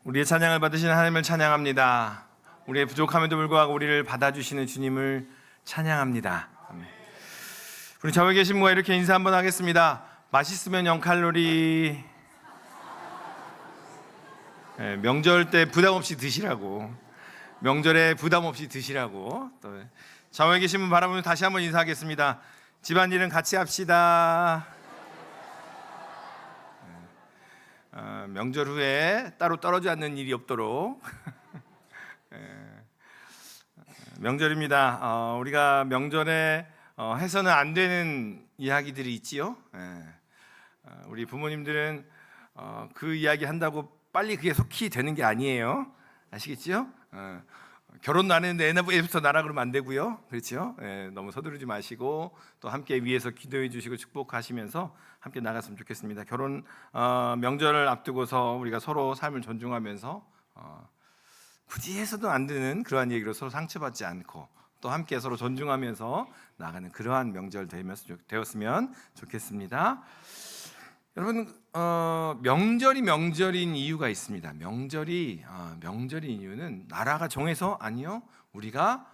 우리의 찬양을 받으시는 하나님을 찬양합니다. 우리의 부족함에도 불구하고 우리를 받아주시는 주님을 찬양합니다. 우리 저에 계신 분과 이렇게 인사 한번 하겠습니다. 맛있으면 0칼로리. 명절 때 부담 없이 드시라고, 명절에 부담 없이 드시라고. 또 저에 계신 분 바라보며 다시 한번 인사하겠습니다. 집안일은 같이 합시다. 명절 후에 따로 떨어져 않는 일이 없도록. 명절입니다. 우리가 명절에 해서는 안 되는 이야기들이 있지요. 우리 부모님들은 그 이야기 한다고 빨리 그게 속히 되는 게 아니에요. 아시겠죠? 결혼도 안 했는데 애부터 나라 그러면 안 되고요. 그렇죠? 너무 서두르지 마시고 또 함께 위에서 기도해 주시고 축복하시면서 함께 나갔으면 좋겠습니다. 결혼 명절을 앞두고서 우리가 서로 삶을 존중하면서 굳이 해서도 안 되는 그러한 얘기로 서로 상처받지 않고 또 함께 서로 존중하면서 나가는 그러한 명절 되었으면 좋겠습니다. 여러분, 명절이 명절인 이유가 있습니다. 명절인 이유는 나라가 정해서 아니요, 우리가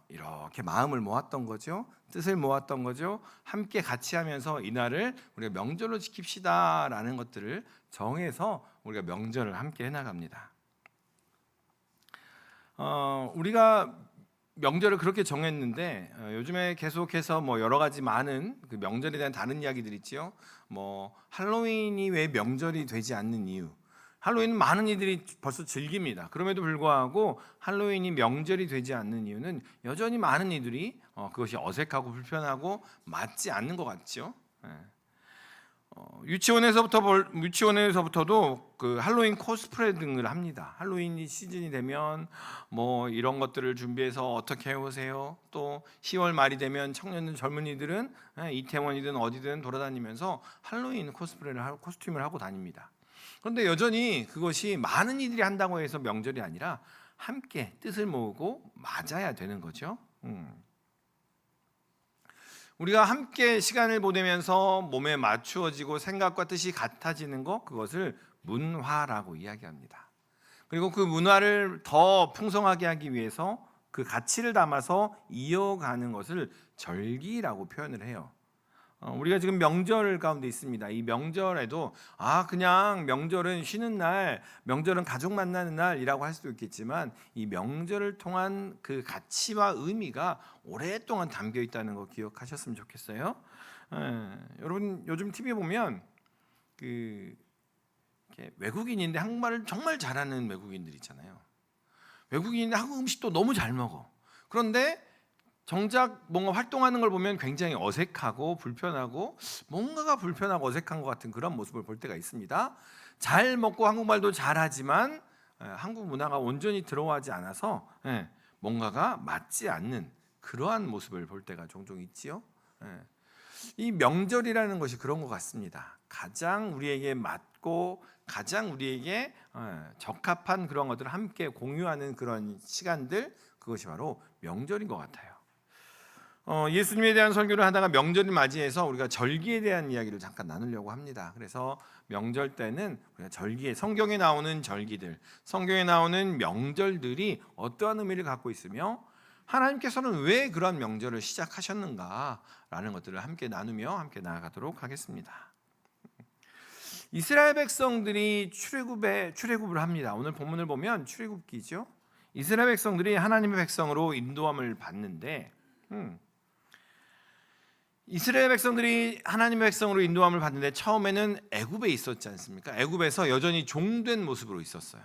이렇게 마음을 모았던 거죠. 뜻을 모았던 거죠. 함께 같이 하면서 이날을 우리가 명절로 지킵시다라는 것들을 정해서 우리가 명절을 함께 해나갑니다. 우리가 명절을 그렇게 정했는데 요즘에 계속해서 뭐 여러 가지 많은 그 명절에 대한 다른 이야기들 있지요. 뭐 할로윈이 왜 명절이 되지 않는 이유. 할로윈은 많은 이들이 벌써 즐깁니다. 그럼에도 불구하고 할로윈이 명절이 되지 않는 이유는 여전히 많은 이들이 그것이 어색하고 불편하고 맞지 않는 것 같죠. 유치원에서부터도 그 할로윈 코스프레 등을 합니다. 할로윈 시즌이 되면 뭐 이런 것들을 준비해서 어떻게 해오세요. 또 10월 말이 되면 청년들 젊은이들은 이태원이든 어디든 돌아다니면서 할로윈 코스튬을 하고 다닙니다. 그런데 여전히 그것이 많은 이들이 한다고 해서 명절이 아니라 함께 뜻을 모으고 맞아야 되는 거죠. 우리가 함께 시간을 보내면서 몸에 맞추어지고 생각과 뜻이 같아지는 것, 그것을 문화라고 이야기합니다. 그리고 그 문화를 더 풍성하게 하기 위해서 그 가치를 담아서 이어가는 것을 절기라고 표현을 해요. 우리가 지금 명절 가운데 있습니다. 이 명절에도 그냥 명절은 쉬는 날, 명절은 가족 만나는 날이라고 할 수도 있겠지만 이 명절을 통한 그 가치와 의미가 오랫동안 담겨 있다는 거 기억하셨으면 좋겠어요. 여러분 요즘 TV 보면 그 외국인인데 한국말을 정말 잘하는 외국인들 있잖아요. 외국인인데 한국 음식도 너무 잘 먹어. 그런데 정작 뭔가 활동하는 걸 보면 굉장히 어색하고 불편하고 뭔가가 불편하고 어색한 것 같은 그런 모습을 볼 때가 있습니다. 잘 먹고 한국말도 잘하지만 한국 문화가 온전히 들어가지 않아서 뭔가가 맞지 않는 그러한 모습을 볼 때가 종종 있지요. 이 명절이라는 것이 그런 것 같습니다. 가장 우리에게 맞고 가장 우리에게 적합한 그런 것들을 함께 공유하는 그런 시간들, 그것이 바로 명절인 것 같아요. 예수님에 대한 설교를 하다가 명절을 맞이해서 우리가 절기에 대한 이야기를 잠깐 나누려고 합니다. 그래서 명절 때는 우리가 절기에, 성경에 나오는 절기들, 성경에 나오는 명절들이 어떠한 의미를 갖고 있으며 하나님께서는 왜 그런 명절을 시작하셨는가라는 것들을 함께 나누며 함께 나아가도록 하겠습니다. 이스라엘 백성들이 출애굽을 합니다. 오늘 본문을 보면 출애굽기죠. 이스라엘 백성들이 하나님의 백성으로 인도함을 받는데 이스라엘 백성들이 하나님의 백성으로 인도함을 받는데 처음에는 애굽에 있었지 않습니까? 애굽에서 여전히 종된 모습으로 있었어요.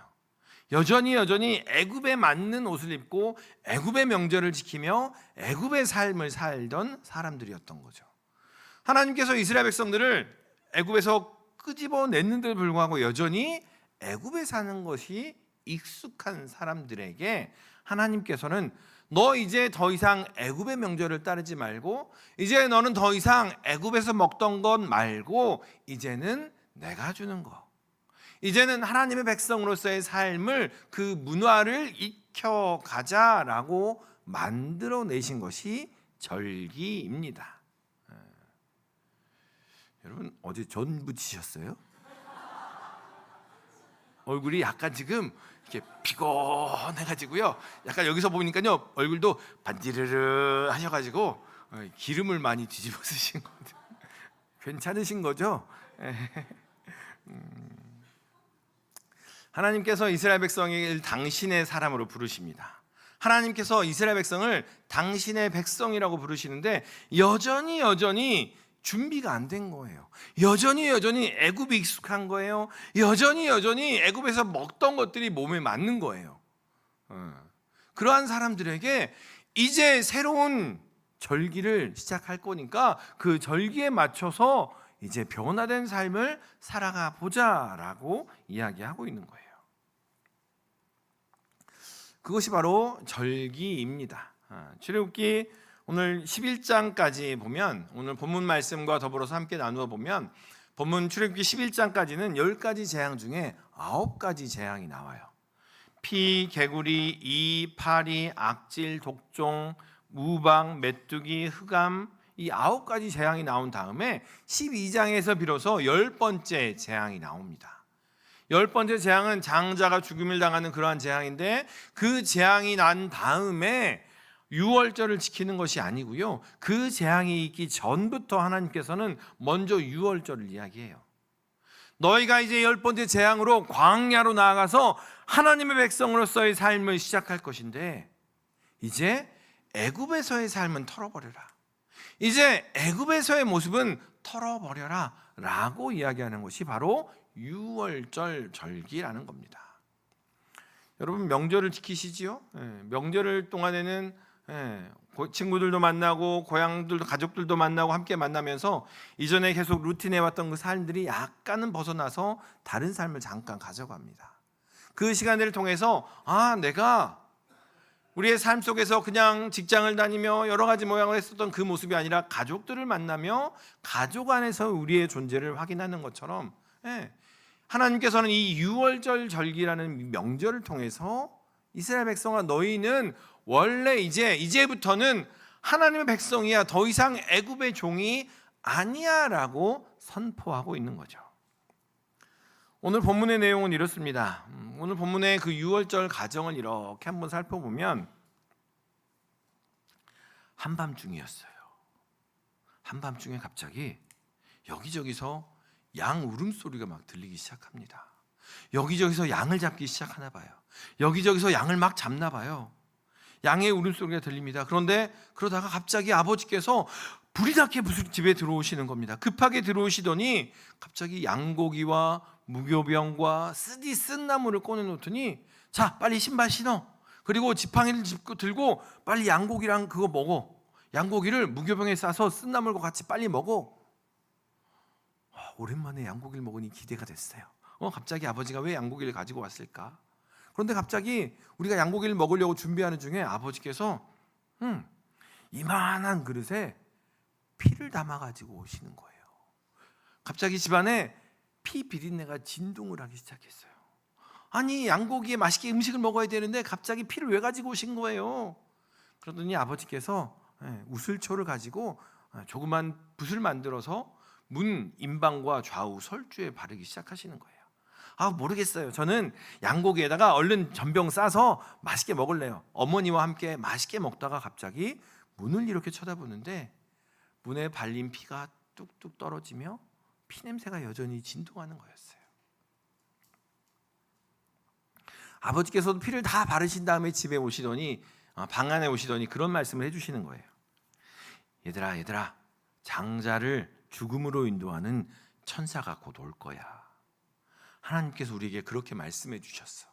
여전히 애굽에 맞는 옷을 입고 애굽의 명절을 지키며 애굽의 삶을 살던 사람들이었던 거죠. 하나님께서 이스라엘 백성들을 애굽에서 끄집어냈는데도 불구하고 여전히 애굽에 사는 것이 익숙한 사람들에게 하나님께서는 너 이제 더 이상 애굽의 명절을 따르지 말고 이제 너는 더 이상 애굽에서 먹던 것 말고 이제는 내가 주는 거, 이제는 하나님의 백성으로서의 삶을 그 문화를 익혀가자라고 만들어내신 것이 절기입니다. 여러분 어제 전 부치셨어요? 얼굴이 약간 지금 이렇게 피곤해가지고요. 약간 여기서 보니까요 얼굴도 반지르르 하셔가지고 기름을 많이 뒤집어 쓰신 것 같아요. 괜찮으신 거죠? 하나님께서 이스라엘 백성을 당신의 사람으로 부르십니다. 하나님께서 이스라엘 백성을 당신의 백성이라고 부르시는데 여전히 준비가 안 된 거예요. 여전히 애굽이 익숙한 거예요. 여전히 애굽에서 먹던 것들이 몸에 맞는 거예요. 그러한 사람들에게 이제 새로운 절기를 시작할 거니까 그 절기에 맞춰서 이제 변화된 삶을 살아가 보자라고 이야기하고 있는 거예요. 그것이 바로 절기입니다. 출애굽기 오늘 11장까지 보면, 오늘 본문 말씀과 더불어서 함께 나누어 보면 본문 출애굽기 11장까지는 10가지 재앙 중에 9가지 재앙이 나와요. 피, 개구리, 이, 파리, 악질, 독종, 무방, 메뚜기, 흑암, 이 9가지 재앙이 나온 다음에 12장에서 비로소 10번째 재앙이 나옵니다. 10번째 재앙은 장자가 죽음을 당하는 그러한 재앙인데, 그 재앙이 난 다음에 유월절을 지키는 것이 아니고요, 그 재앙이 있기 전부터 하나님께서는 먼저 유월절을 이야기해요. 너희가 이제 10번째 재앙으로 광야로 나아가서 하나님의 백성으로서의 삶을 시작할 것인데, 이제 애굽에서의 삶은 털어버려라, 이제 애굽에서의 모습은 털어버려라 라고 이야기하는 것이 바로 유월절 절기라는 겁니다. 여러분 명절을 지키시지요? 명절 동안에는 친구들도 만나고 고향들도 가족들도 만나고 함께 만나면서 이전에 계속 루틴해 왔던 그 삶들이 약간은 벗어나서 다른 삶을 잠깐 가져갑니다. 그 시간들을 통해서 내가 우리의 삶 속에서 그냥 직장을 다니며 여러 가지 모양을 했었던 그 모습이 아니라 가족들을 만나며 가족 안에서 우리의 존재를 확인하는 것처럼, 하나님께서는 이 유월절 절기라는 명절을 통해서 이스라엘 백성아, 너희는 원래 이제부터는 하나님의 백성이야, 더 이상 애굽의 종이 아니야 라고 선포하고 있는 거죠. 오늘 본문의 내용은 이렇습니다. 오늘 본문의 그 유월절 가정을 이렇게 한번 살펴보면, 한밤중이었어요. 한밤중에 갑자기 여기저기서 양 울음소리가 막 들리기 시작합니다. 여기저기서 양을 잡기 시작하나 봐요. 여기저기서 양을 막 잡나 봐요. 양의 울음소리가 들립니다. 그런데 그러다가 갑자기 아버지께서 불이 나게 집에 들어오시는 겁니다. 급하게 들어오시더니 갑자기 양고기와 무교병과 쓰디 쓴 나무를 꺼내놓더니, 자 빨리 신발 신어, 그리고 지팡이를 들고 빨리 양고기랑 그거 먹어, 양고기를 무교병에 싸서 쓴 나물과 같이 빨리 먹어. 오랜만에 양고기를 먹으니 기대가 됐어요. 갑자기 아버지가 왜 양고기를 가지고 왔을까? 그런데 갑자기 우리가 양고기를 먹으려고 준비하는 중에 아버지께서 이만한 그릇에 피를 담아 가지고 오시는 거예요. 갑자기 집안에 피 비린내가 진동을 하기 시작했어요. 아니, 양고기에 맛있게 음식을 먹어야 되는데 갑자기 피를 왜 가지고 오신 거예요? 그러더니 아버지께서 우슬초를 가지고 조그만 붓을 만들어서 문 임방과 좌우 설주에 바르기 시작하시는 거예요. 모르겠어요. 저는 양고기에다가 얼른 전병 싸서 맛있게 먹을래요. 어머니와 함께 맛있게 먹다가 갑자기 문을 이렇게 쳐다보는데 문에 발린 피가 뚝뚝 떨어지며 피냄새가 여전히 진동하는 거였어요. 아버지께서도 피를 다 바르신 다음에 집에 오시더니, 방 안에 오시더니 그런 말씀을 해주시는 거예요. 얘들아, 장자를 죽음으로 인도하는 천사가 곧 올 거야. 하나님께서 우리에게 그렇게 말씀해 주셨어.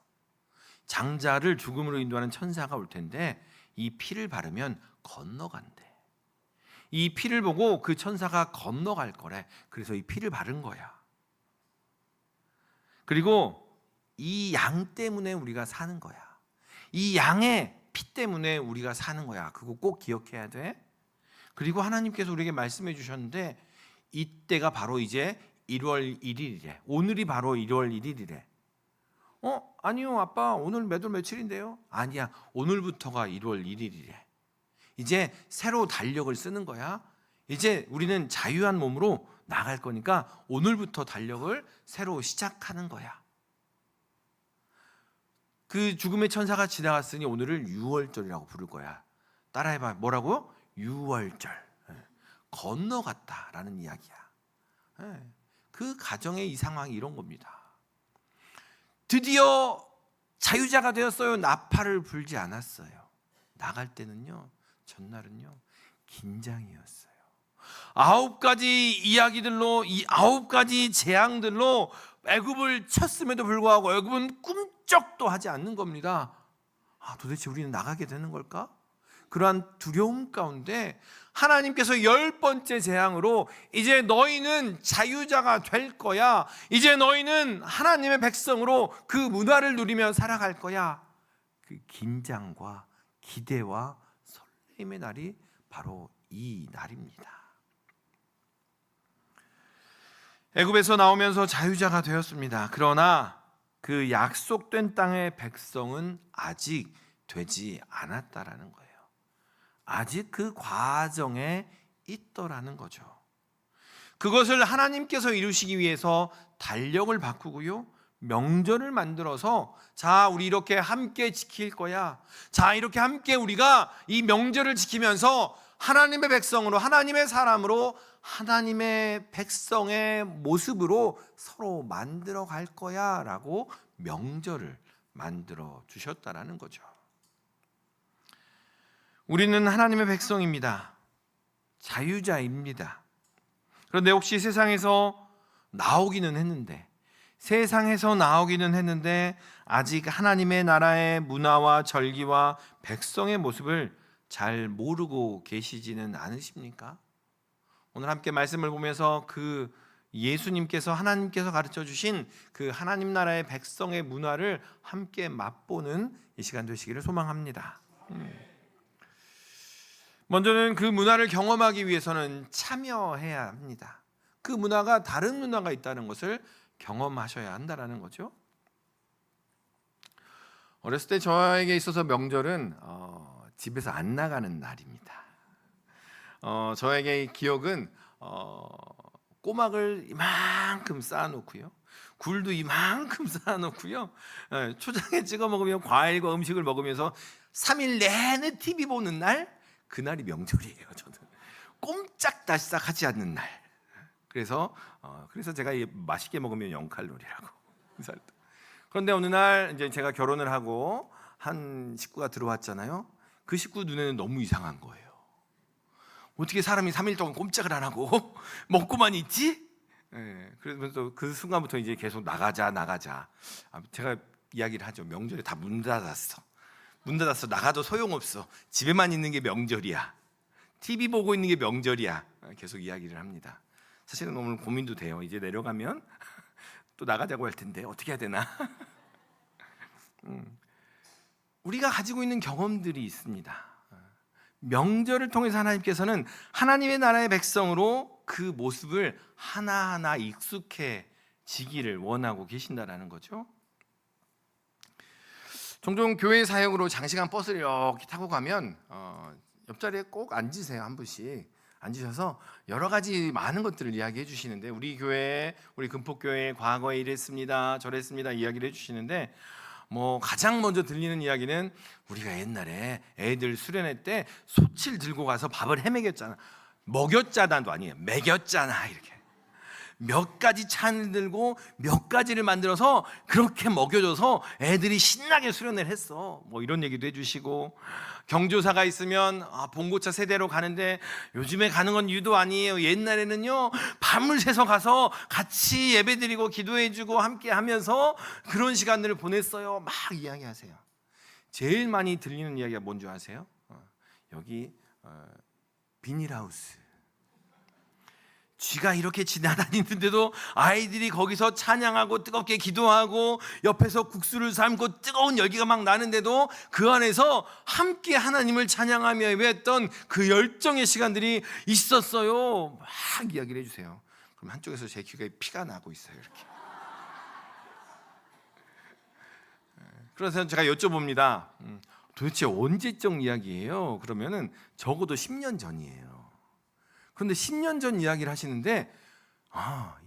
장자를 죽음으로 인도하는 천사가 올 텐데 이 피를 바르면 건너간대. 이 피를 보고 그 천사가 건너갈 거래. 그래서 이 피를 바른 거야. 그리고 이 양 때문에 우리가 사는 거야. 이 양의 피 때문에 우리가 사는 거야. 그거 꼭 기억해야 돼. 그리고 하나님께서 우리에게 말씀해 주셨는데, 이때가 바로 이제 1월 1일이래. 오늘이 바로 1월 1일이래. 아니요 아빠, 오늘 몇 월 며칠인데요? 아니야, 오늘부터가 1월 1일이래. 이제 새로 달력을 쓰는 거야. 이제 우리는 자유한 몸으로 나갈 거니까 오늘부터 달력을 새로 시작하는 거야. 그 죽음의 천사가 지나갔으니 오늘을 유월절이라고 부를 거야. 따라해봐. 뭐라고요? 유월절. 건너갔다라는 이야기야. 그 가정의 이 상황이 이런 겁니다. 드디어 자유자가 되었어요. 나팔을 불지 않았어요. 나갈 때는요, 전날은요, 긴장이었어요. 9가지 이야기들로, 이 9가지 재앙들로 애굽을 쳤음에도 불구하고 애굽은 꿈쩍도 하지 않는 겁니다. 도대체 우리는 나가게 되는 걸까? 그러한 두려움 가운데 하나님께서 10번째 재앙으로 이제 너희는 자유자가 될 거야. 이제 너희는 하나님의 백성으로 그 문화를 누리며 살아갈 거야. 그 긴장과 기대와 설렘의 날이 바로 이 날입니다. 애굽에서 나오면서 자유자가 되었습니다. 그러나 그 약속된 땅의 백성은 아직 되지 않았다라는 거예요. 아직 그 과정에 있더라는 거죠. 그것을 하나님께서 이루시기 위해서 달력을 바꾸고요, 명절을 만들어서 자, 우리 이렇게 함께 지킬 거야. 자, 이렇게 함께 우리가 이 명절을 지키면서 하나님의 백성으로, 하나님의 사람으로, 하나님의 백성의 모습으로 서로 만들어 갈 거야 라고 명절을 만들어 주셨다라는 거죠. 우리는 하나님의 백성입니다. 자유자입니다. 그런데 혹시 세상에서 나오기는 했는데 아직 하나님의 나라의 문화와 절기와 백성의 모습을 잘 모르고 계시지는 않으십니까? 오늘 함께 말씀을 보면서 그 예수님께서, 하나님께서 가르쳐 주신 그 하나님 나라의 백성의 문화를 함께 맛보는 이 시간 되시기를 소망합니다. 먼저는 그 문화를 경험하기 위해서는 참여해야 합니다. 그 문화가 다른 문화가 있다는 것을 경험하셔야 한다는 거죠. 어렸을 때 저에게 있어서 명절은 집에서 안 나가는 날입니다. 저에게 기억은 꼬막을 이만큼 쌓아놓고요, 굴도 이만큼 쌓아놓고요, 초장에 찍어 먹으면 과일과 음식을 먹으면서 3일 내내 TV 보는 날, 그날이 명절이에요. 저는 꼼짝달싹 하지 않는 날. 그래서 제가 맛있게 먹으면 0칼로리라고. 그런데 어느 날 이제 제가 결혼을 하고 한 식구가 들어왔잖아요. 그 식구 눈에는 너무 이상한 거예요. 어떻게 사람이 3일 동안 꼼짝을 안 하고 먹고만 있지? 그러면서 그 순간부터 이제 계속 나가자. 제가 이야기를 하죠. 명절에 다 문 닫았어. 나가도 소용없어. 집에만 있는 게 명절이야. TV 보고 있는 게 명절이야. 계속 이야기를 합니다. 사실은 오늘 고민도 돼요. 이제 내려가면 또 나가자고 할 텐데 어떻게 해야 되나? 우리가 가지고 있는 경험들이 있습니다. 명절을 통해서 하나님께서는 하나님의 나라의 백성으로 그 모습을 하나하나 익숙해지기를 원하고 계신다라는 거죠. 종종 교회 사역으로 장시간 버스를 이렇게 타고 가면 옆자리에 꼭 앉으세요. 한 분씩 앉으셔서 여러 가지 많은 것들을 이야기해 주시는데, 우리 교회, 우리 금폭교회 과거에 이랬습니다, 저랬습니다 이야기를 해주시는데, 가장 먼저 들리는 이야기는 우리가 옛날에 애들 수련회 때 소치를 들고 가서 밥을 해먹였잖아. 먹였잖아도 아니에요. 먹였잖아. 이렇게 몇 가지 찬을 들고 몇 가지를 만들어서 그렇게 먹여줘서 애들이 신나게 수련회를 했어. 이런 얘기도 해주시고, 경조사가 있으면 봉고차 세대로 가는데 요즘에 가는 건 유도 아니에요. 옛날에는요 밤을 새서 가서 같이 예배드리고 기도해주고 함께 하면서 그런 시간들을 보냈어요. 막 이야기하세요. 제일 많이 들리는 이야기가 뭔지 아세요? 여기 비닐하우스, 쥐가 이렇게 지나다니는데도 아이들이 거기서 찬양하고 뜨겁게 기도하고 옆에서 국수를 삶고 뜨거운 열기가 막 나는데도 그 안에서 함께 하나님을 찬양하며 예배했던 그 열정의 시간들이 있었어요. 막 이야기를 해주세요. 그럼 한쪽에서 제 귀에 피가 나고 있어요. 이렇게. 그래서 제가 여쭤봅니다. 도대체 언제적 이야기예요? 그러면은 적어도 10년 전이에요. 그런데 10년 전 이야기를 하시는데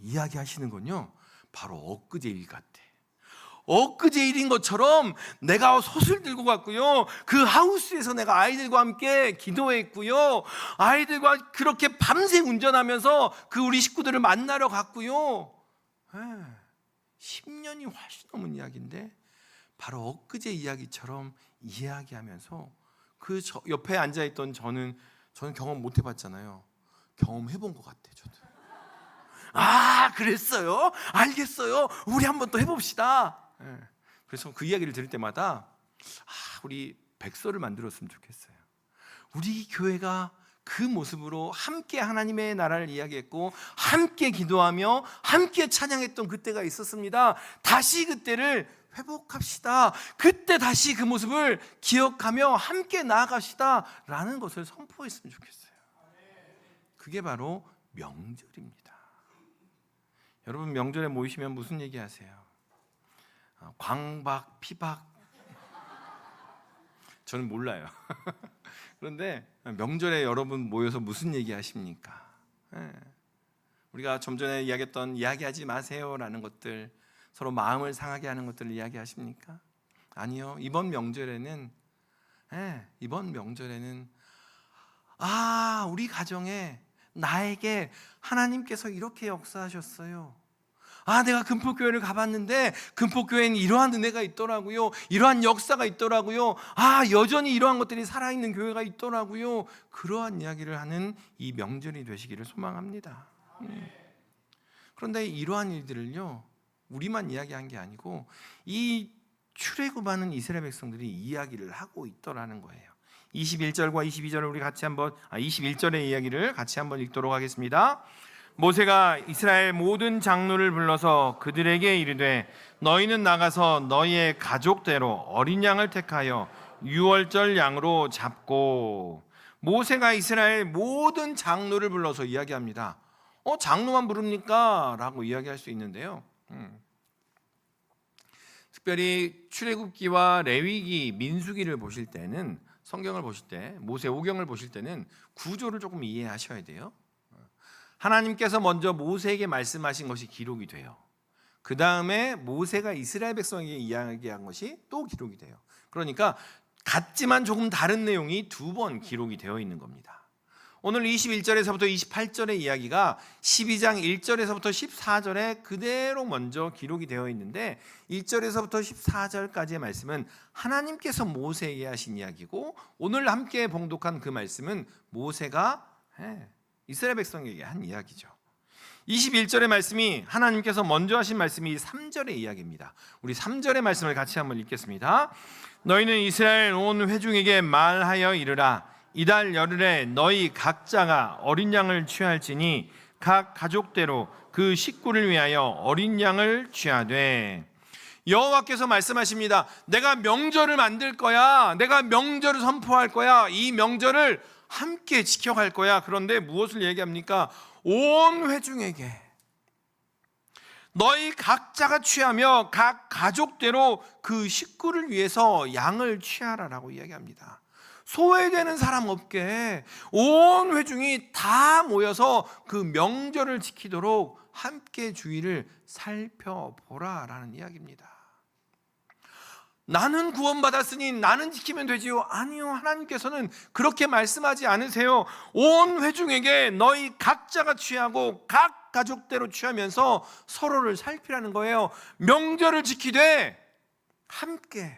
이야기하시는 건요 바로 엊그제 일 같아. 엊그제 일인 것처럼 내가 솥을 들고 갔고요, 그 하우스에서 내가 아이들과 함께 기도했고요, 아이들과 그렇게 밤새 운전하면서 그 우리 식구들을 만나러 갔고요. 10년이 훨씬 넘은 이야기인데 바로 엊그제 이야기처럼 이야기하면서 그 옆에 앉아있던 저는 경험 못 해봤잖아요. 경험해본 것 같아요. 저도. 아, 그랬어요? 알겠어요. 우리 한번 또 해봅시다. 그래서 그 이야기를 들을 때마다 우리 백서를 만들었으면 좋겠어요. 우리 교회가 그 모습으로 함께 하나님의 나라를 이야기했고 함께 기도하며 함께 찬양했던 그때가 있었습니다. 다시 그때를 회복합시다. 그때 다시 그 모습을 기억하며 함께 나아갑시다 라는 것을 선포했으면 좋겠어요. 그게 바로 명절입니다. 여러분, 명절에 모이시면 무슨 얘기 하세요? 광박, 피박? 저는 몰라요. 그런데 명절에 여러분 모여서 무슨 얘기 하십니까? 우리가 좀 전에 이야기했던 이야기하지 마세요라는 것들, 서로 마음을 상하게 하는 것들을 이야기하십니까? 아니요. 이번 명절에는 우리 가정에 나에게 하나님께서 이렇게 역사하셨어요. 내가 금폭교회를 가봤는데 금폭교회는 이러한 은혜가 있더라고요. 이러한 역사가 있더라고요. 여전히 이러한 것들이 살아있는 교회가 있더라고요. 그러한 이야기를 하는 이 명절이 되시기를 소망합니다. 그런데 이러한 일들을요, 우리만 이야기한 게 아니고 이 출애굽하는 이스라엘 백성들이 이야기를 하고 있더라는 거예요. 21절과 22절을 우리 같이 한번 21절의 이야기를 같이 한번 읽도록 하겠습니다. 모세가 이스라엘 모든 장로를 불러서 그들에게 이르되 너희는 나가서 너희의 가족대로 어린 양을 택하여 유월절 양으로 잡고. 모세가 이스라엘 모든 장로를 불러서 이야기합니다. 장로만 부릅니까? 라고 이야기할 수 있는데요, 특별히 출애굽기와 레위기, 민수기를 보실 때는, 성경을 보실 때, 모세오경을 보실 때는 구조를 조금 이해하셔야 돼요. 하나님께서 먼저 모세에게 말씀하신 것이 기록이 돼요. 그 다음에 모세가 이스라엘 백성에게 이야기한 것이 또 기록이 돼요. 그러니까 같지만 조금 다른 내용이 두 번 기록이 되어 있는 겁니다. 오늘 21절에서부터 28절의 이야기가 12장 1절에서부터 14절에 그대로 먼저 기록이 되어 있는데 1절에서부터 14절까지의 말씀은 하나님께서 모세에게 하신 이야기고, 오늘 함께 봉독한 그 말씀은 모세가 이스라엘 백성에게 한 이야기죠. 21절의 말씀이 하나님께서 먼저 하신 말씀이 3절의 이야기입니다. 우리 3절의 말씀을 같이 한번 읽겠습니다. 너희는 이스라엘 온 회중에게 말하여 이르라. 이달 열흘에 너희 각자가 어린 양을 취할지니 각 가족대로 그 식구를 위하여 어린 양을 취하되. 여호와께서 말씀하십니다. 내가 명절을 만들 거야. 내가 명절을 선포할 거야. 이 명절을 함께 지켜갈 거야. 그런데 무엇을 얘기합니까? 온 회중에게 너희 각자가 취하며 각 가족대로 그 식구를 위해서 양을 취하라라고 이야기합니다. 소외되는 사람 없게 온 회중이 다 모여서 그 명절을 지키도록 함께 주의를 살펴보라라는 이야기입니다. 나는 구원받았으니 나는 지키면 되지요? 아니요, 하나님께서는 그렇게 말씀하지 않으세요. 온 회중에게 너희 각자가 취하고 각 가족대로 취하면서 서로를 살피라는 거예요. 명절을 지키되 함께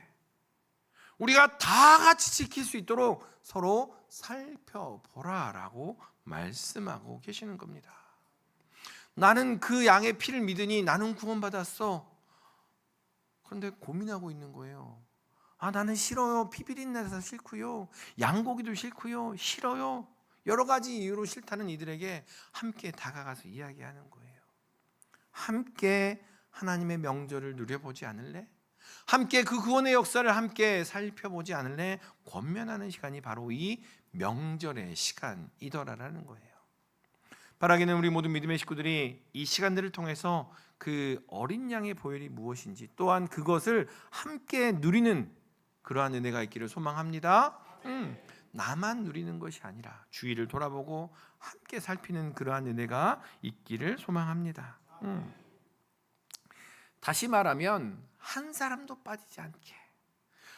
우리가 다 같이 지킬 수 있도록 서로 살펴보라라고 말씀하고 계시는 겁니다. 나는 그 양의 피를 믿으니 나는 구원받았어. 그런데 고민하고 있는 거예요. 나는 싫어요. 피 비린내서 싫고요. 양고기도 싫고요. 싫어요. 여러 가지 이유로 싫다는 이들에게 함께 다가가서 이야기하는 거예요. 함께 하나님의 명절을 누려보지 않을래? 함께 그 구원의 역사를 함께 살펴보지 않을래? 권면하는 시간이 바로 이 명절의 시간이더라라는 거예요. 바라기는 우리 모든 믿음의 식구들이 이 시간들을 통해서 그 어린 양의 보혈이 무엇인지, 또한 그것을 함께 누리는 그러한 은혜가 있기를 소망합니다. 나만 누리는 것이 아니라 주위를 돌아보고 함께 살피는 그러한 은혜가 있기를 소망합니다. 다시 말하면 한 사람도 빠지지 않게,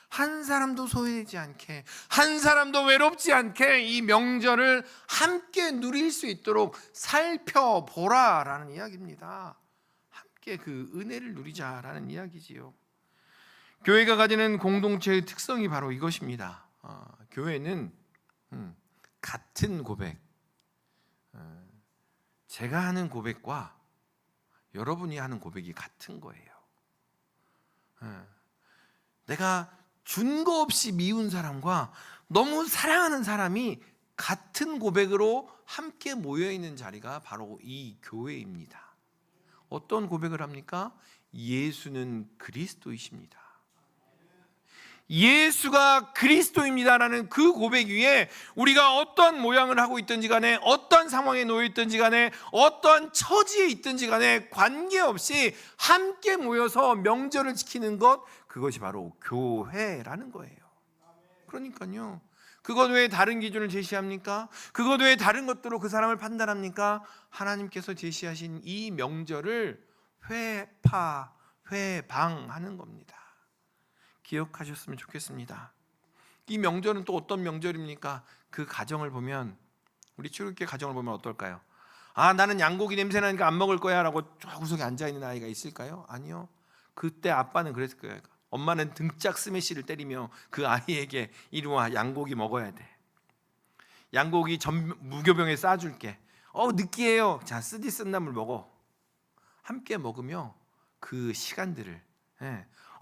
한 사람도 소외되지 않게, 한 사람도 외롭지 않게 이 명절을 함께 누릴 수 있도록 살펴보라라는 이야기입니다. 함께 그 은혜를 누리자라는 이야기지요. 교회가 가지는 공동체의 특성이 바로 이것입니다. 교회는 같은 고백, 제가 하는 고백과 여러분이 하는 고백이 같은 거예요. 내가 준거 없이 미운 사람과 너무 사랑하는 사람이 같은 고백으로 함께 모여있는 자리가 바로 이 교회입니다. 어떤 고백을 합니까? 예수는 그리스도이십니다. 예수가 그리스도입니다라는 그 고백 위에 우리가 어떤 모양을 하고 있든지 간에, 어떤 상황에 놓여 있든지 간에, 어떤 처지에 있든지 간에 관계없이 함께 모여서 명절을 지키는 것, 그것이 바로 교회라는 거예요. 그러니까요, 그것 외에 다른 기준을 제시합니까? 그것 외에 다른 것들로 그 사람을 판단합니까? 하나님께서 제시하신 이 명절을 회방하는 겁니다. 기억하셨으면 좋겠습니다. 이 명절은 또 어떤 명절입니까? 그 가정을 보면, 우리 출애굽기 가정을 보면 어떨까요? 나는 양고기 냄새 나니까 안 먹을 거야 라고 구석에 앉아있는 아이가 있을까요? 아니요. 그때 아빠는 그랬을 거예요. 엄마는 등짝 스매시를 때리며 그 아이에게 이리 와, 양고기 먹어야 돼. 양고기 무교병에 싸줄게. 느끼해요. 자, 쓰디 쓴 나물 먹어. 함께 먹으며 그 시간들을,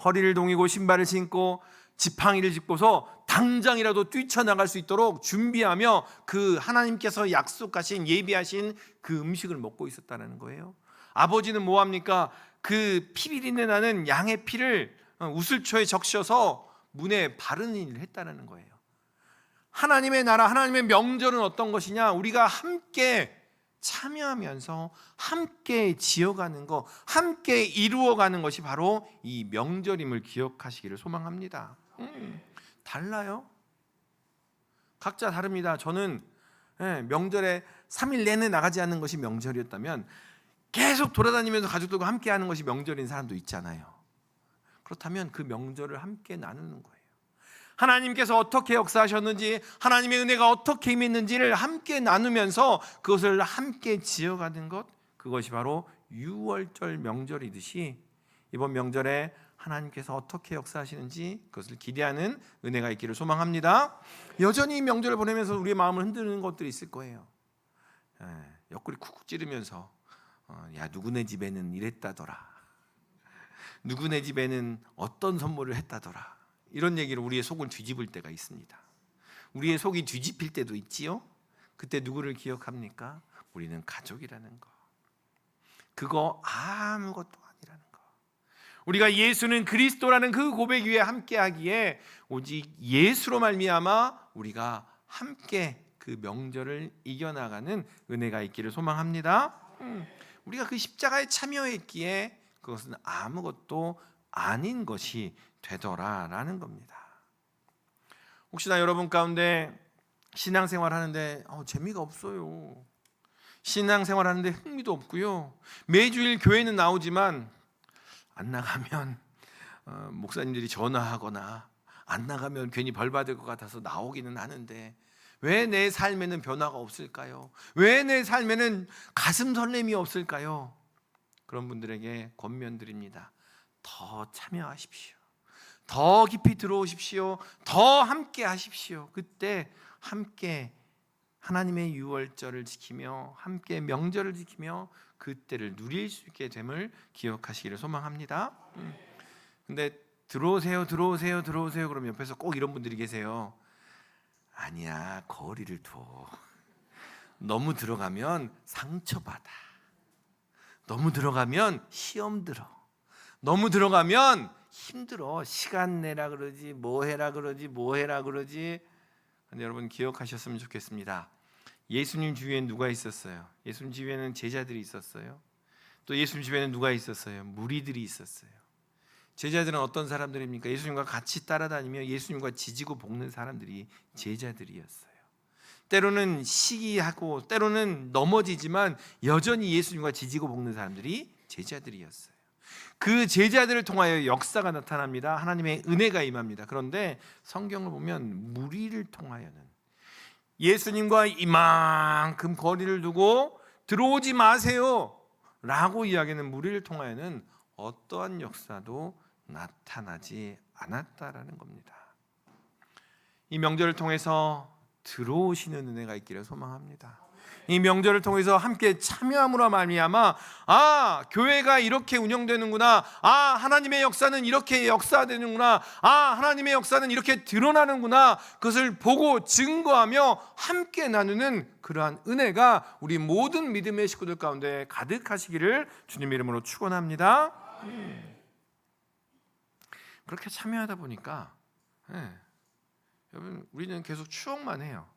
허리를 동이고 신발을 신고 지팡이를 짚고서 당장이라도 뛰쳐나갈 수 있도록 준비하며 그 하나님께서 약속하신, 예비하신 그 음식을 먹고 있었다는 거예요. 아버지는 뭐합니까? 그 피비린내 나는 양의 피를 우슬초에 적셔서 문에 바르는 일을 했다는 거예요. 하나님의 나라, 하나님의 명절은 어떤 것이냐? 우리가 함께 참여하면서 함께 지어가는 것, 함께 이루어가는 것이 바로 이 명절임을 기억하시기를 소망합니다. 달라요. 각자 다릅니다. 저는 명절에 3일 내내 나가지 않는 것이 명절이었다면 계속 돌아다니면서 가족들과 함께 하는 것이 명절인 사람도 있잖아요. 그렇다면 그 명절을 함께 나누는 거예요. 하나님께서 어떻게 역사하셨는지, 하나님의 은혜가 어떻게 임했는지를 함께 나누면서 그것을 함께 지어가는 것, 그것이 바로 유월절 명절이듯이 이번 명절에 하나님께서 어떻게 역사하시는지 그것을 기대하는 은혜가 있기를 소망합니다. 여전히 명절을 보내면서 우리의 마음을 흔드는 것들이 있을 거예요. 옆구리 쿡쿡 찌르면서 야, 누구네 집에는 이랬다더라, 누구네 집에는 어떤 선물을 했다더라, 이런 얘기로 우리의 속을 뒤집을 때가 있습니다. 우리의 속이 뒤집힐 때도 있지요. 그때 누구를 기억합니까? 우리는 가족이라는 거. 그거 아무것도 아니라는 거. 우리가 예수는 그리스도라는 그 고백 위에 함께하기에 오직 예수로 말미암아 우리가 함께 그 명절을 이겨나가는 은혜가 있기를 소망합니다. 우리가 그 십자가에 참여했기에 그것은 아무것도 아닌 것이 되더라라는 겁니다. 혹시나 여러분 가운데 신앙생활 하는데 재미가 없어요, 신앙생활 하는데 흥미도 없고요, 매주일 교회는 나오지만 안 나가면 목사님들이 전화하거나 안 나가면 괜히 벌 받을 것 같아서 나오기는 하는데 왜 내 삶에는 변화가 없을까요? 왜 내 삶에는 가슴 설렘이 없을까요? 그런 분들에게 권면드립니다. 더 참여하십시오. 더 깊이 들어오십시오. 더 함께 하십시오. 그때 함께 하나님의 유월절을 지키며 함께 명절을 지키며 그때를 누릴 수 있게 됨을 기억하시기를 소망합니다. 근데 들어오세요 그러면 옆에서 꼭 이런 분들이 계세요. 아니야, 거리를 둬. 너무 들어가면 상처받아. 너무 들어가면 시험 들어. 너무 들어가면 힘들어. 시간 내라 그러지, 뭐 해라 그러지. 근데 여러분 기억하셨으면 좋겠습니다. 예수님 주위엔 누가 있었어요? 예수님 주위에는 제자들이 있었어요. 또 예수님 주위에는 누가 있었어요? 무리들이 있었어요. 제자들은 어떤 사람들입니까? 예수님과 같이 따라다니며 예수님과 지지고 볶는 사람들이 제자들이었어요. 때로는 시기하고 때로는 넘어지지만 여전히 예수님과 지지고 볶는 사람들이 제자들이었어요. 그 제자들을 통하여 역사가 나타납니다. 하나님의 은혜가 임합니다. 그런데 성경을 보면 무리를 통하여는, 예수님과 이만큼 거리를 두고 들어오지 마세요 라고 이야기하는 무리를 통하여는 어떠한 역사도 나타나지 않았다라는 겁니다. 이 명절을 통해서 들어오시는 은혜가 있기를 소망합니다. 이 명절을 통해서 함께 참여함으로 말미암아 교회가 이렇게 운영되는구나, 하나님의 역사는 이렇게 역사되는구나, 하나님의 역사는 이렇게 드러나는구나, 그것을 보고 증거하며 함께 나누는 그러한 은혜가 우리 모든 믿음의 식구들 가운데 가득하시기를 주님 이름으로 축원합니다. 그렇게 참여하다 보니까 여러분, 우리는 계속 추억만 해요.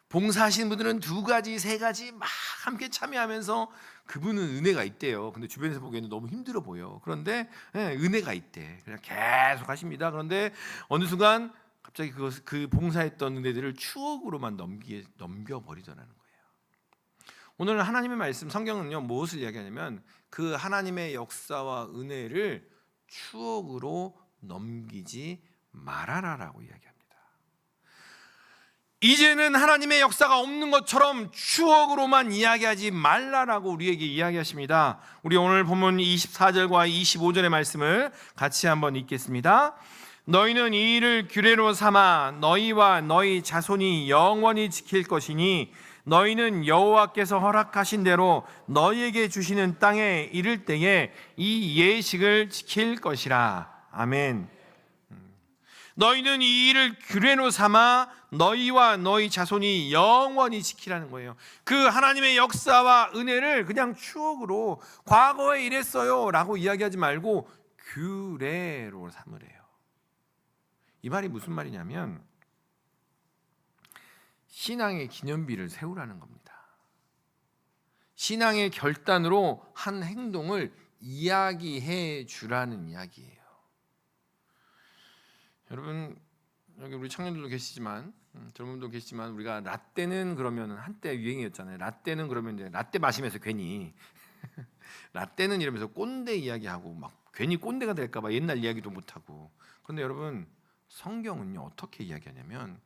봉사하시는 분들은 2가지, 3가지 막 함께 참여하면서 그분은 은혜가 있대요. 근데 주변에서 보기에는 너무 힘들어 보여. 그런데 은혜가 있대. 그냥 계속 하십니다. 그런데 어느 순간 갑자기 그 봉사했던 은혜들을 추억으로만 넘겨버리더라는 거예요. 오늘 하나님의 말씀, 성경은요, 무엇을 이야기하냐면 그 하나님의 역사와 은혜를 추억으로 넘기지 말아라라고 이야기합니다. 이제는 하나님의 역사가 없는 것처럼 추억으로만 이야기하지 말라라고 우리에게 이야기하십니다. 우리 오늘 본문 24절과 25절의 말씀을 같이 한번 읽겠습니다. 너희는 이 일을 규례로 삼아 너희와 너희 자손이 영원히 지킬 것이니 너희는 여호와께서 허락하신 대로 너희에게 주시는 땅에 이를 때에 이 예식을 지킬 것이라. 아멘. 너희는 이 일을 규례로 삼아 너희와 너희 자손이 영원히 지키라는 거예요. 그 하나님의 역사와 은혜를 그냥 추억으로 과거에 이랬어요 라고 이야기하지 말고 규례로 삼으래요. 이 말이 무슨 말이냐면 신앙의 기념비를 세우라는 겁니다. 신앙의 결단으로 한 행동을 이야기해 주라는 이야기예요. 여러분, 여기 우리 청년들도 계시지만 젊은도 계시지만 우리가 라떼는 그러면 한때 유행이었잖아요. 라떼는 그러면 이제 라떼 마시면서 괜히 라떼는 이러면서 꼰대 이야기하고 막 괜히 꼰대가 될까 봐 옛날 이야기도 못 하고. 그런데 여러분, 성경은요 어떻게 이야기하냐면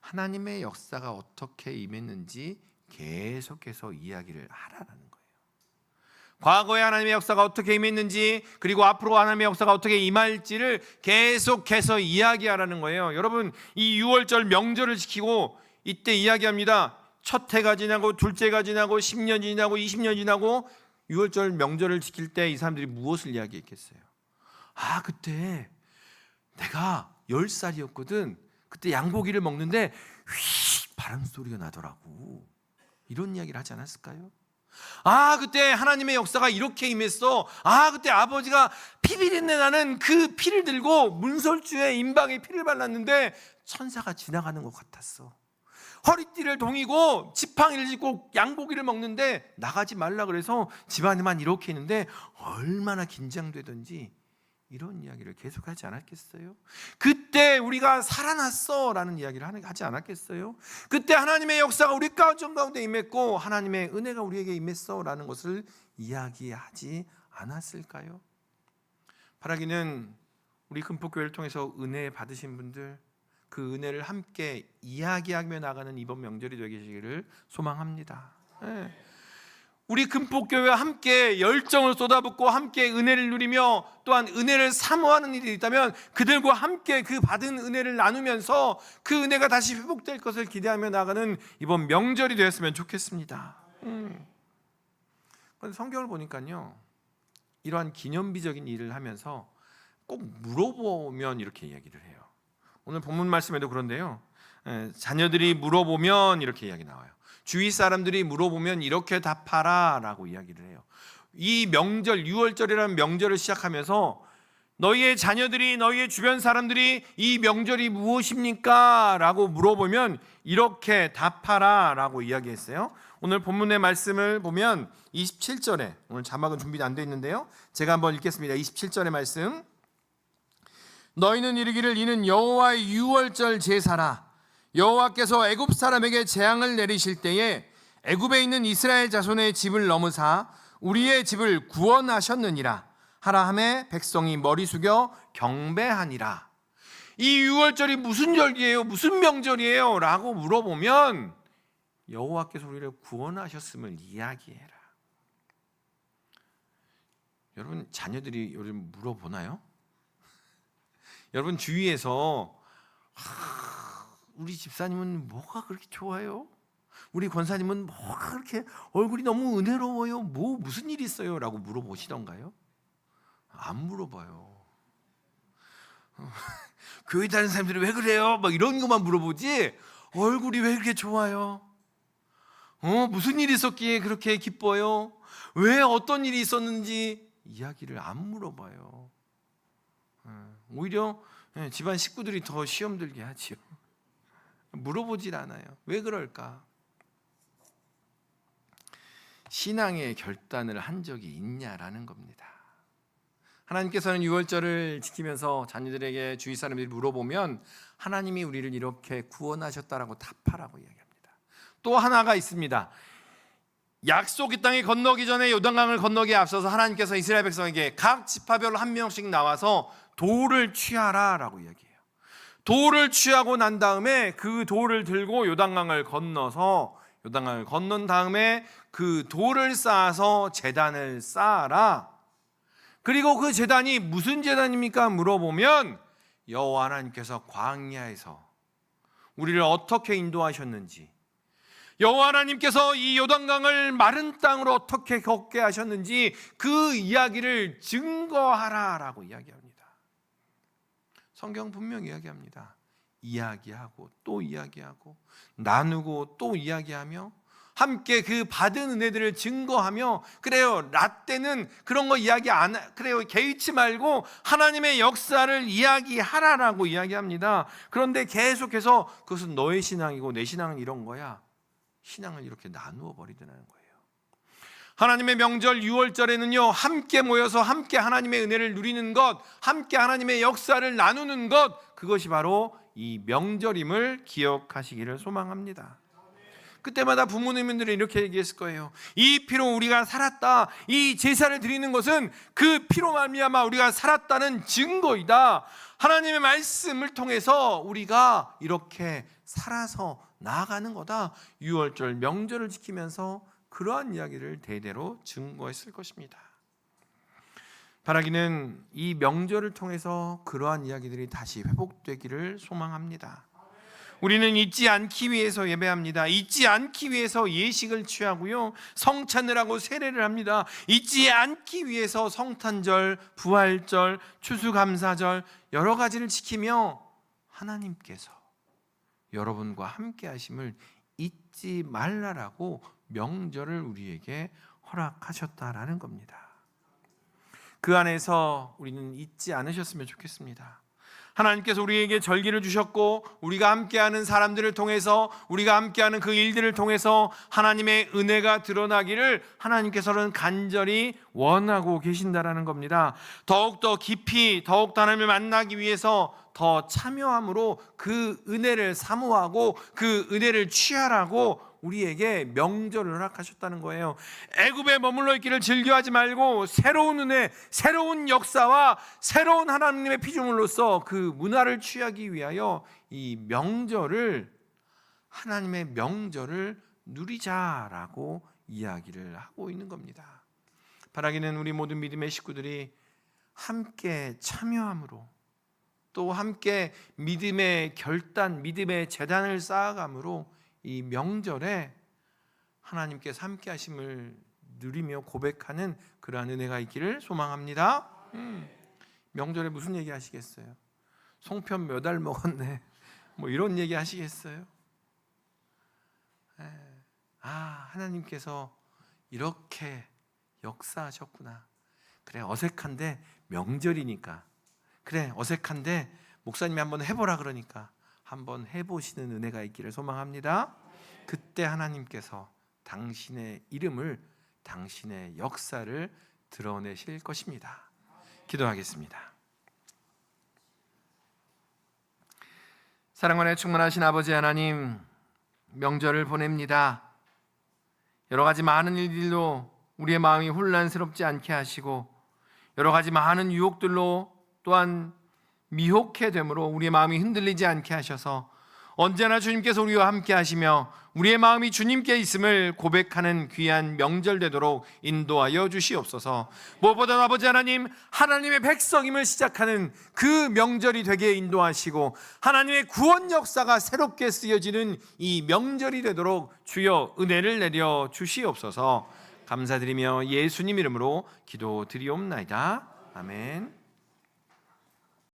하나님의 역사가 어떻게 임했는지 계속해서 이야기를 하라라는 거예요. 과거에 하나님의 역사가 어떻게 임했는지, 그리고 앞으로 하나님의 역사가 어떻게 임할지를 계속해서 이야기하라는 거예요. 여러분, 이 6월절 명절을 지키고 이때 이야기합니다. 첫 해가 지나고 둘째가 지나고 10년 지나고 20년 지나고 6월절 명절을 지킬 때 이 사람들이 무엇을 이야기했겠어요? 그때 내가 10살이었거든. 그때 양고기를 먹는데 휙 바람 소리가 나더라고. 이런 이야기를 하지 않았을까요? 그때 하나님의 역사가 이렇게 임했어. 그때 아버지가 피비린내 나는 그 피를 들고 문설주에 임방에 피를 발랐는데 천사가 지나가는 것 같았어. 허리띠를 동이고 지팡이를 짚고 양고기를 먹는데 나가지 말라 그래서 집안에만 이렇게 있는데 얼마나 긴장되던지 이런 이야기를 계속하지 않았겠어요? 그때 우리가 살아났어 라는 이야기를 하지 않았겠어요? 그때 하나님의 역사가 우리 가운데 임했고 하나님의 은혜가 우리에게 임했어 라는 것을 이야기하지 않았을까요? 바라기는 우리 금폭교회를 통해서 은혜 받으신 분들, 그 은혜를 함께 이야기하며 나가는 이번 명절이 되시기를 소망합니다. 우리 금폭교회와 함께 열정을 쏟아붓고 함께 은혜를 누리며 또한 은혜를 사모하는 일이 있다면 그들과 함께 그 받은 은혜를 나누면서 그 은혜가 다시 회복될 것을 기대하며 나가는 이번 명절이 되었으면 좋겠습니다. 그런데 성경을 보니까요, 이러한 기념비적인 일을 하면서 꼭 물어보면 이렇게 이야기를 해요. 오늘 본문 말씀에도 그런데요, 자녀들이 물어보면 이렇게 이야기 나와요. 주위 사람들이 물어보면 이렇게 답하라 라고 이야기를 해요. 이 명절, 6월절이라는 명절을 시작하면서 너희의 자녀들이, 너희의 주변 사람들이 이 명절이 무엇입니까? 라고 물어보면 이렇게 답하라 라고 이야기했어요. 오늘 본문의 말씀을 보면 27절에, 오늘 자막은 준비 안 되어 있는데요, 제가 한번 읽겠습니다. 27절의 말씀. 너희는 이르기를 이는 여호와의 6월절 제사라. 여호와께서 애굽 사람에게 재앙을 내리실 때에 애굽에 있는 이스라엘 자손의 집을 넘으사 우리의 집을 구원하셨느니라 하라 하매 백성이 머리 숙여 경배하니라. 이 유월절이 무슨 절기예요? 무슨 명절이에요? 라고 물어보면 여호와께서 우리를 구원하셨음을 이야기해라. 여러분 자녀들이 요즘 물어보나요? 여러분 주위에서 우리 집사님은 뭐가 그렇게 좋아요? 우리 권사님은 뭐가 그렇게 얼굴이 너무 은혜로워요? 무슨 일이 있어요? 라고 물어보시던가요? 안 물어봐요. 교회 다니는 사람들이 왜 그래요? 막 이런 것만 물어보지 얼굴이 왜 그렇게 좋아요? 무슨 일이 있었기에 그렇게 기뻐요? 왜 어떤 일이 있었는지 이야기를 안 물어봐요. 오히려 집안 식구들이 더 시험 들게 하지요. 물어보질 않아요. 왜 그럴까? 신앙의 결단을 한 적이 있냐라는 겁니다. 하나님께서는 유월절을 지키면서 자녀들에게 주위 사람들이 물어보면 하나님이 우리를 이렇게 구원하셨다라고 답하라고 이야기합니다. 또 하나가 있습니다. 약속의 땅에 건너기 전에 요단강을 건너기에 앞서서 하나님께서 이스라엘 백성에게 각 지파별로 한 명씩 나와서 돌을 취하라라고 이야기해요. 돌을 취하고 난 다음에 그 돌을 들고 요단강을 건너서 요단강을 건넌 다음에 그 돌을 쌓아서 제단을 쌓아라. 그리고 그 제단이 무슨 제단입니까? 물어보면 여호와 하나님께서 광야에서 우리를 어떻게 인도하셨는지, 여호와 하나님께서 이 요단강을 마른 땅으로 어떻게 걷게 하셨는지 그 이야기를 증거하라라고 이야기합니다. 성경 분명히 이야기합니다. 이야기하고 또 이야기하고 나누고 또 이야기하며 함께 그 받은 은혜들을 증거하며, 그래요, 라떼는 그런 거 이야기 안 그래요, 개의치 말고 하나님의 역사를 이야기하라라고 이야기합니다. 그런데 계속해서 그것은 너의 신앙이고 내 신앙은 이런 거야, 신앙을 이렇게 나누어 버리더라는 거예요. 하나님의 명절 유월절에는요, 함께 모여서 함께 하나님의 은혜를 누리는 것, 함께 하나님의 역사를 나누는 것, 그것이 바로 이 명절임을 기억하시기를 소망합니다. 그때마다 부모님들이 이렇게 얘기했을 거예요. 이 피로 우리가 살았다. 이 제사를 드리는 것은 그 피로 말미암아 우리가 살았다는 증거이다. 하나님의 말씀을 통해서 우리가 이렇게 살아서 나아가는 거다. 유월절 명절을 지키면서 그러한 이야기를 대대로 증거했을 것입니다. 바라기는 이 명절을 통해서 그러한 이야기들이 다시 회복되기를 소망합니다. 우리는 잊지 않기 위해서 예배합니다. 잊지 않기 위해서 예식을 취하고요, 성찬을 하고 세례를 합니다. 잊지 않기 위해서 성탄절, 부활절, 추수감사절 여러 가지를 지키며 하나님께서 여러분과 함께 하심을 잊지 말라라고 명절을 우리에게 허락하셨다라는 겁니다. 그 안에서 우리는 잊지 않으셨으면 좋겠습니다. 하나님께서 우리에게 절기를 주셨고 우리가 함께하는 사람들을 통해서, 우리가 함께하는 그 일들을 통해서 하나님의 은혜가 드러나기를 하나님께서는 간절히 원하고 계신다라는 겁니다. 더욱더 깊이, 더욱더 하나님을 만나기 위해서 더 참여함으로 그 은혜를 사모하고 그 은혜를 취하라고 우리에게 명절을 허락하셨다는 거예요. 애굽에 머물러 있기를 즐겨하지 말고 새로운 은혜, 새로운 역사와 새로운 하나님의 피조물로서 그 문화를 취하기 위하여 이 명절을, 하나님의 명절을 누리자라고 이야기를 하고 있는 겁니다. 바라기는 우리 모든 믿음의 식구들이 함께 참여함으로, 또 함께 믿음의 결단, 믿음의 제단을 쌓아감으로 이 명절에 하나님께서 함께 하심을 누리며 고백하는 그러한 은혜가 있기를 소망합니다. 명절에 무슨 얘기 하시겠어요? 송편 몇 알 먹었네, 뭐 이런 얘기 하시겠어요? 하나님께서 이렇게 역사하셨구나. 그래, 어색한데 명절이니까, 그래, 어색한데 목사님이 한번 해보라 그러니까 한번 해보시는 은혜가 있기를 소망합니다. 그때 하나님께서 당신의 이름을, 당신의 역사를 드러내실 것입니다. 기도하겠습니다. 사랑만에 충만하신 아버지 하나님, 명절을 보냅니다. 여러 가지 많은 일들로 우리의 마음이 혼란스럽지 않게 하시고 여러 가지 많은 유혹들로 또한 미혹해 되므로 우리의 마음이 흔들리지 않게 하셔서 언제나 주님께서 우리와 함께 하시며 우리의 마음이 주님께 있음을 고백하는 귀한 명절 되도록 인도하여 주시옵소서. 무엇보다 아버지 하나님, 하나님의 백성임을 시작하는 그 명절이 되게 인도하시고 하나님의 구원 역사가 새롭게 쓰여지는 이 명절이 되도록 주여 은혜를 내려 주시옵소서. 감사드리며 예수님 이름으로 기도드리옵나이다. 아멘.